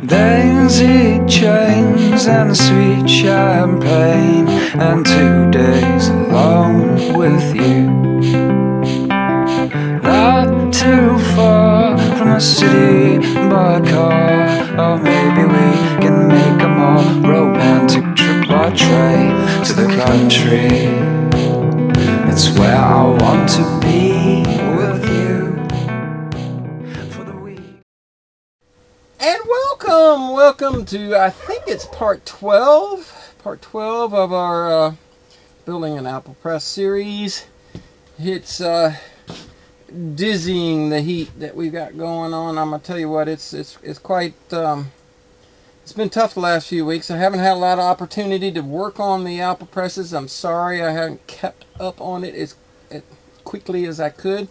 Daisy chains and sweet champagne, and 2 days alone with you. Not too far from the city by car, or maybe we can make a more romantic trip by train to the country. It's where I want to be with you for the week. And welcome to, I think it's part 12 of our Building an Apple Press series. It's dizzying, the heat that we've got going on. I'm gonna tell you what, it's quite it's been tough the last few weeks. I haven't had a lot of opportunity to work on the Apple Presses. I'm sorry I haven't kept up on it as quickly as I could,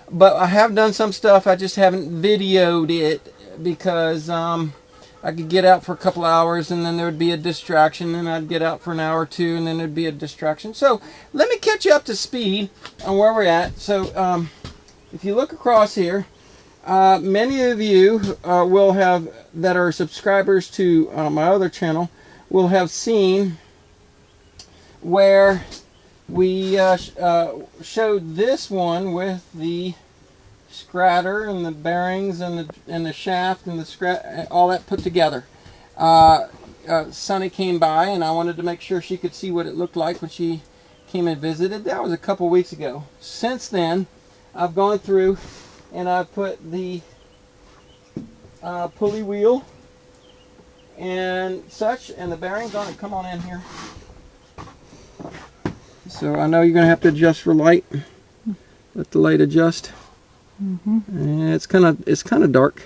but I have done some stuff. I just haven't videoed it because I could get out for a couple hours and then there would be a distraction, and I'd get out for an hour or two and then there'd be a distraction. So let me catch you up to speed on where we're at. So if you look across here, many of you will have, that are subscribers to my other channel, will have seen where we showed this one with the scratter and the bearings and the shaft and the all that put together. Sunny came by and I wanted to make sure she could see what it looked like when she came and visited. That was a couple weeks ago. Since then, I've gone through and I've put the pulley wheel and such and the bearings on it. Come on in here. So I know you're going to have to adjust for light. Let the light adjust. And it's kind of dark,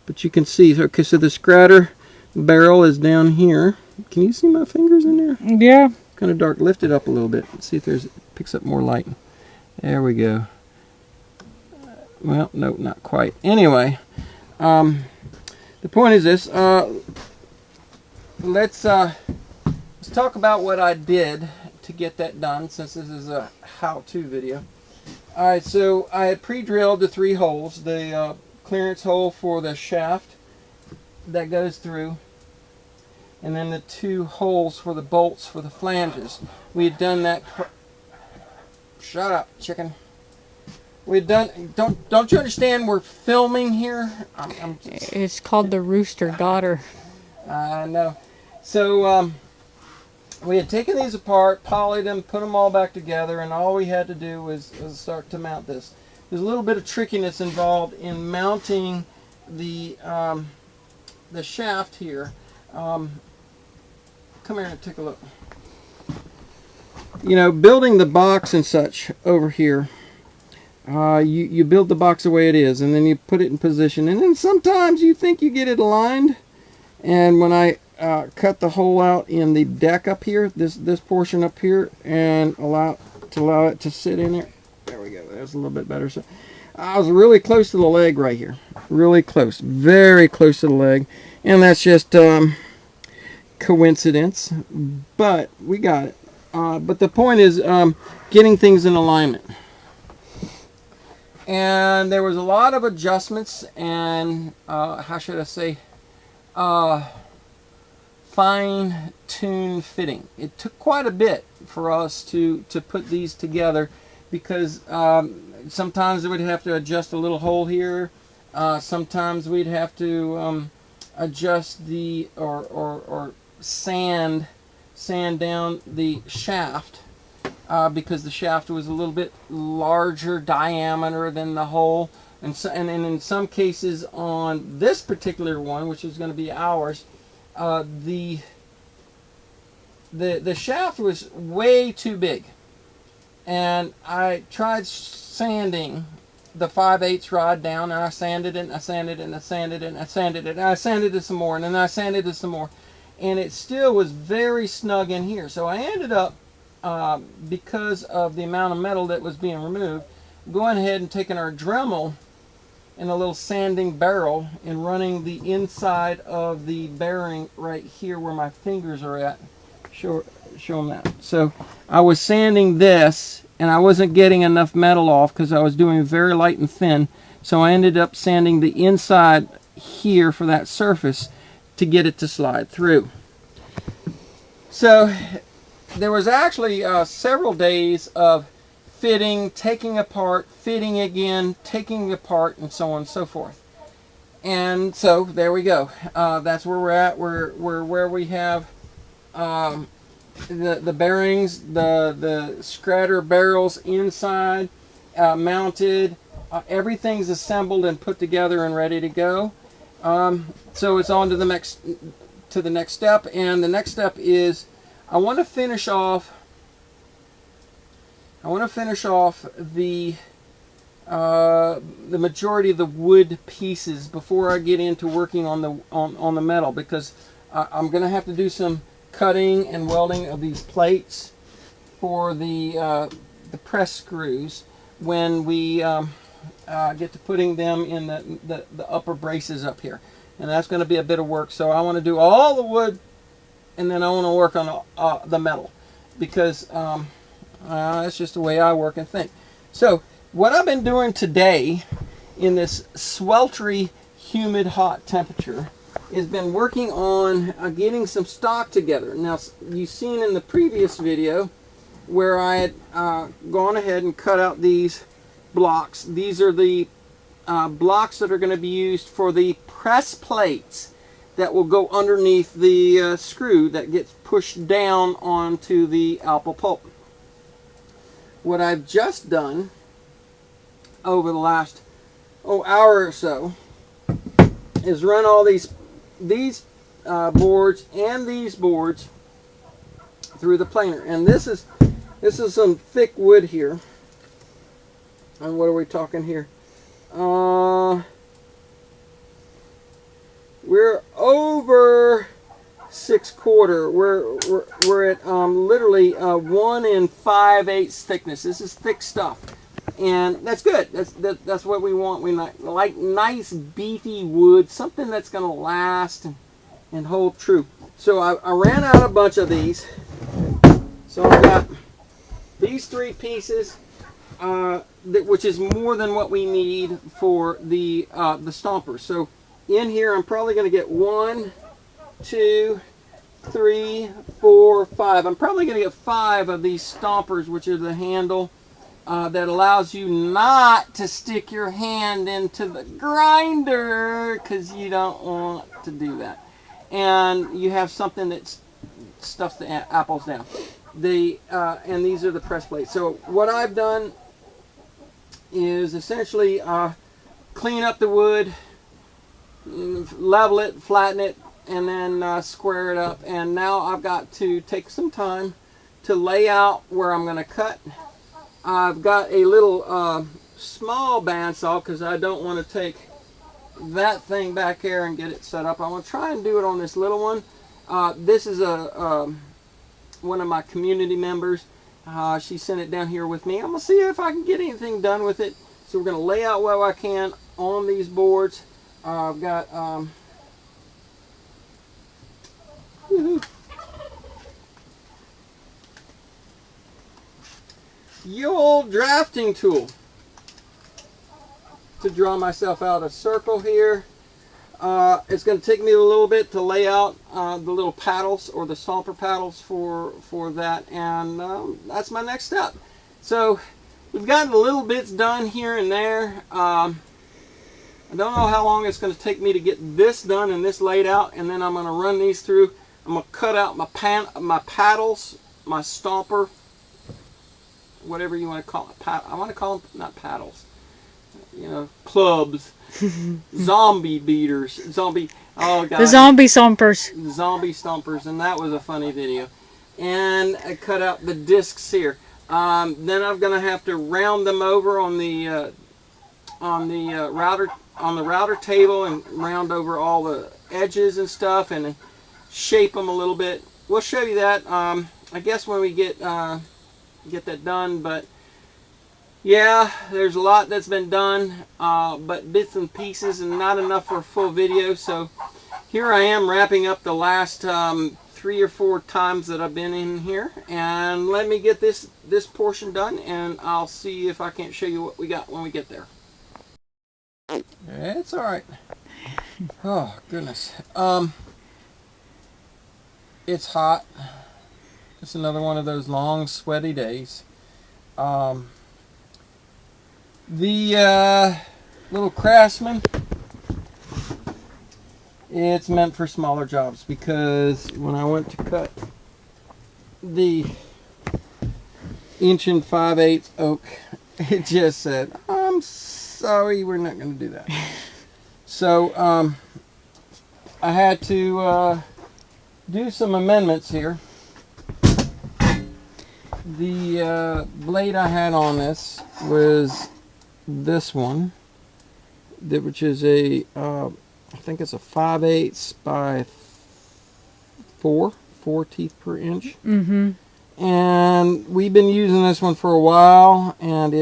but you can see. Okay, so the scratter barrel is down here. Can you see my fingers in there? Yeah. Kind of dark. Lift it up a little bit. Let's see if it picks up more light. There we go. Well, no, not quite. Anyway, the point is this. Let's talk about what I did to get that done, since this is a how-to video. Alright, so I had pre-drilled the 3 holes. The clearance hole for the shaft that goes through, and then the 2 holes for the bolts for the flanges. We had done that. Shut up, chicken. We've done. Don't you understand? We're filming here. It's called the Rooster Daughter. I know. So we had taken these apart, polished them, put them all back together, and all we had to do was start to mount this. There's a little bit of trickiness involved in mounting the shaft here. Come here and take a look. You know, building the box and such over here. You build the box the way it is, and then you put it in position, and then sometimes you think you get it aligned. And when I cut the hole out in the deck up here, this portion up here, and allow it to sit in there. There we go. That's a little bit better. So I was really close to the leg right here, really close, very close to the leg, and that's just coincidence. But we got it. But the point is getting things in alignment. And there was a lot of adjustments and how should I say, fine-tuned fitting. It took quite a bit for us to put these together, because sometimes we'd have to adjust a little hole here. Sometimes we'd have to adjust the or sand down the shaft. Because the shaft was a little bit larger diameter than the hole, and in some cases on this particular one, which is going to be ours, the shaft was way too big, and I tried sanding the 5/8 rod down, and I sanded it, and I sanded it, and I sanded it, and I sanded it, and I sanded it some more, and then I sanded it some more, and it still was very snug in here. So I ended up, because of the amount of metal that was being removed, going ahead and taking our Dremel and a little sanding barrel and running the inside of the bearing right here where my fingers are at. Show them that. So I was sanding this, and I wasn't getting enough metal off because I was doing very light and thin. So I ended up sanding the inside here for that surface to get it to slide through. So there was actually several days of fitting, taking apart, fitting again, taking apart, and so on and so forth. And so there we go. That's where we're at. We're where we have the bearings, the scratter barrels inside, mounted. Everything's assembled and put together and ready to go. So it's on to the next step, and the next step is I want to finish off the majority of the wood pieces before I get into working on the metal, because I'm going to have to do some cutting and welding of these plates for the press screws when we get to putting them in the upper braces up here, and that's going to be a bit of work. So I want to do all the wood, and then I want to work on the metal, because that's just the way I work and think. So what I've been doing today in this sweltering, humid, hot temperature has been working on getting some stock together. Now, you've seen in the previous video where I had gone ahead and cut out these blocks. These are the blocks that are going to be used for the press plates that will go underneath the screw that gets pushed down onto the apple pulp. What I've just done over the last hour or so is run all these boards and these boards through the planer, and this is some thick wood here. And what are we talking here? We're over 6/4. We're at literally 1 5/8 thickness. This is thick stuff, and that's good. That's what we want. We like nice beefy wood, something that's going to last and hold true. So I ran out a bunch of these. So I got these 3 pieces, which is more than what we need for the stomper. So in here, I'm probably going to get 1, 2, 3, 4, 5. I'm probably going to get 5 of these stompers, which are the handle that allows you not to stick your hand into the grinder, because you don't want to do that. And you have something that stuffs the apples down. And these are the press plates. So what I've done is essentially clean up the wood, level it, flatten it, and then square it up. And now I've got to take some time to lay out where I'm going to cut. I've got a little small bandsaw because I don't want to take that thing back here and get it set up. I'm going to try and do it on this little one. This is one of my community members. She sent it down here with me. I'm going to see if I can get anything done with it. So we're going to lay out what I can on these boards. I've got the old drafting tool to draw myself out a circle here. It's going to take me a little bit to lay out the little paddles, or the stomper paddles for that, and that's my next step. So we've gotten the little bits done here and there. I don't know how long it's going to take me to get this done and this laid out, and then I'm going to run these through. I'm going to cut out my paddles, my stomper, whatever you want to call it. I want to call them, not paddles, clubs. Zombie beaters. Oh god. The zombie stompers. Zombie stompers, and that was a funny video. And I cut out the discs here. Then I'm gonna have to round them over on the router table, and round over all the edges and stuff, and shape them a little bit. We'll show you that I guess when we get that done, but yeah, there's a lot that's been done, but bits and pieces, and not enough for a full video. So here I am wrapping up the last 3 or 4 times that I've been in here, and let me get this portion done, and I'll see if I can't show you what we got when we get there. It's all right. Oh, goodness. It's hot. It's another one of those long, sweaty days. Um, the little Craftsman, it's meant for smaller jobs because when I went to cut the 1 5/8" oak, it just said, "I'm sorry, we're not going to do that." So I had to do some amendments here. The blade I had on this was this one, which is a I think it's a 5/8 by 4 teeth per inch. Mm-hmm. And we've been using this one for a while, and we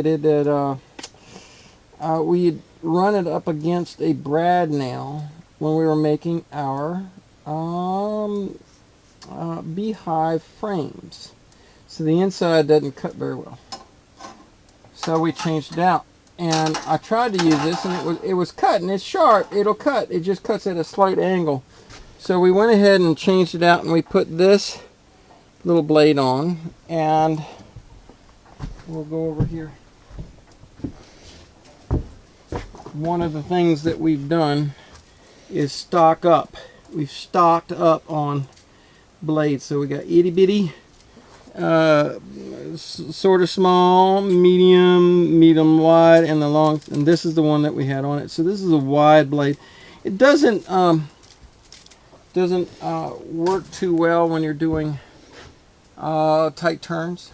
had run it up against a brad nail when we were making our beehive frames. So the inside doesn't cut very well. So we changed it out. And I tried to use this, and it was cutting. It's sharp. It'll cut. It just cuts at a slight angle. So we went ahead and changed it out, and we put this little blade on. And we'll go over here. One of the things that we've done is stock up. We've stocked up on blades. So we got itty bitty, sort of small, medium wide, and the long. And this is the one that we had on it. So this is a wide blade. It doesn't work too well when you're doing tight turns.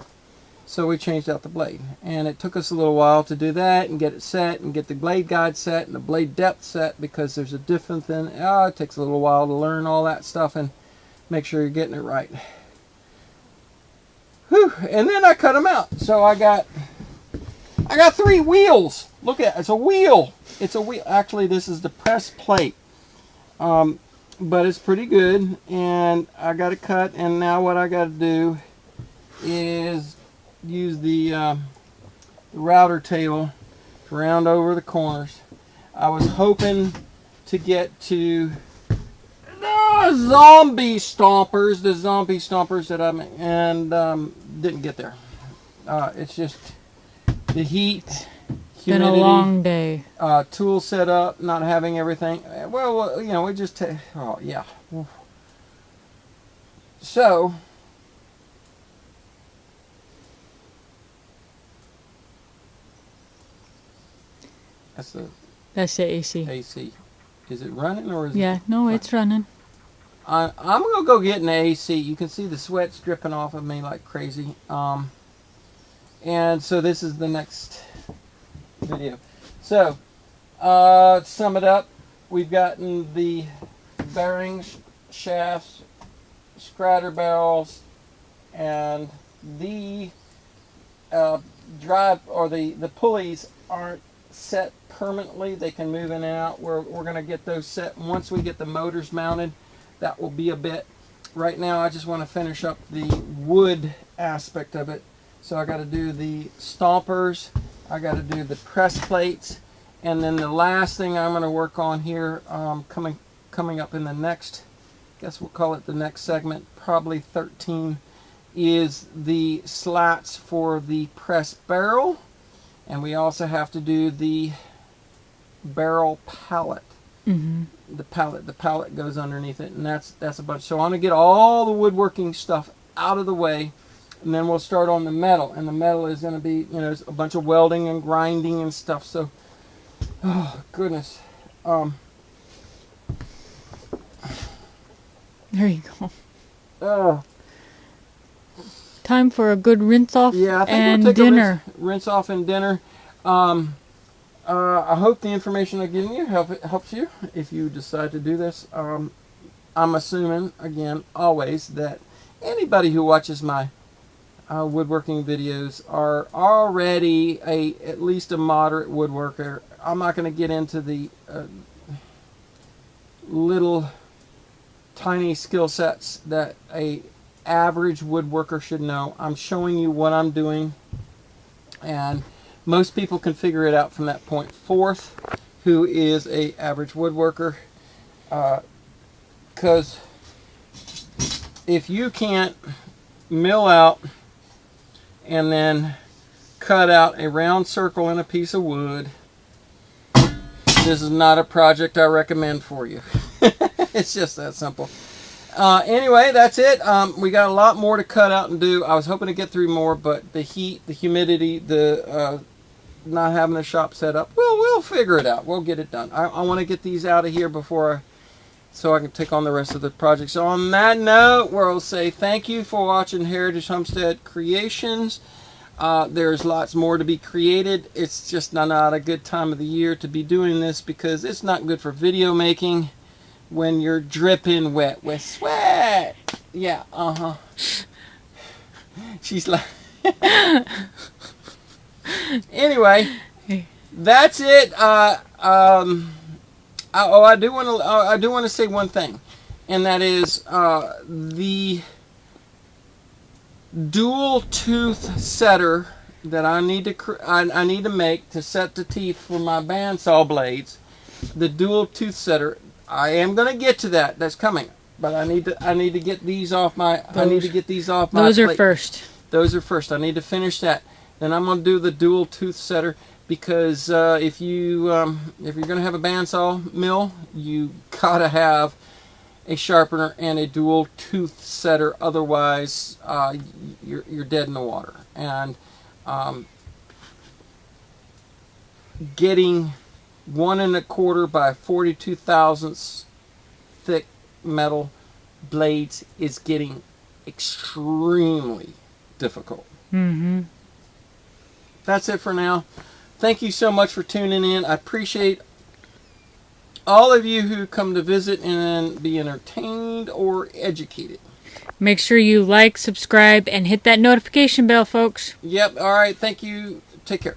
So we changed out the blade, and it took us a little while to do that and get it set and get the blade guide set and the blade depth set, because there's a difference in it takes a little while to learn all that stuff and make sure you're getting it right. Whew. And then I cut them out. So I got 3 wheels. Look at it. It's a wheel. It's a wheel. Actually, this is the press plate. But it's pretty good, and I got it cut, and now what I got to do is use the router table to round over the corners. I was hoping to get to the zombie stompers that I made, and didn't get there. It's just the heat, Been a humidity, long day. tool set up, not having everything. Well, you know, we just oh yeah. So That's the AC. AC. Is it running or is Yeah, no, it's running. I'm gonna go get an AC. You can see the sweat's dripping off of me like crazy. And so this is the next video. So to sum it up, we've gotten the bearings, shafts, scratter barrels, and the drive or the pulleys aren't set permanently. They can move in and out. We're going to get those set. Once we get the motors mounted, that will be a bit. Right now I just want to finish up the wood aspect of it. So I got to do the stompers, I got to do the press plates, and then the last thing I'm going to work on here coming up in the next, I guess we'll call it the next segment, probably 13, is the slats for the press barrel. And we also have to do the barrel pallet. Mm-hmm. The pallet goes underneath it, and that's a bunch. So I'm gonna get all the woodworking stuff out of the way, and then we'll start on the metal. And the metal is gonna be, you know, a bunch of welding and grinding and stuff. So, oh goodness. There you go. Time for a good rinse off Yeah, I think and we'll take dinner. a rinse off and dinner. I hope the information I've given you helps you if you decide to do this. I'm assuming, again, always, that anybody who watches my woodworking videos are already at least a moderate woodworker. I'm not going to get into the little tiny skill sets that a average woodworker should know. I'm showing you what I'm doing, and most people can figure it out from that point forth, who is a average woodworker. Because if you can't mill out and then cut out a round circle in a piece of wood, this is not a project I recommend for you. It's just that simple. Anyway, that's it. We got a lot more to cut out and do. I was hoping to get through more, but the heat, the humidity, the not having a shop set up, we'll figure it out. We'll get it done. I want to get these out of here so I can take on the rest of the project. So on that note, we'll say thank you for watching Heritage Homestead Creations. There's lots more to be created. It's just not a good time of the year to be doing this because it's not good for video making when you're dripping wet with sweat. Yeah, She's like... Anyway, that's it. I do want to say one thing, and that is the dual tooth setter that I need to make to set the teeth for my bandsaw blades. The dual tooth setter. I am going to get to that. That's coming, but I need to get these off my. Those are first. Those are first. I need to finish that. Then I'm going to do the dual tooth setter because if you're going to have a bandsaw mill, you gotta have a sharpener and a dual tooth setter. Otherwise, you're dead in the water. And getting 1 1/4 by 42 thousandths thick metal blades is getting extremely difficult. Mm-hmm. That's it for now. Thank you so much for tuning in. I appreciate all of you who come to visit and be entertained or educated. Make sure you like, subscribe, and hit that notification bell, folks. Yep. All right. Thank you. Take care.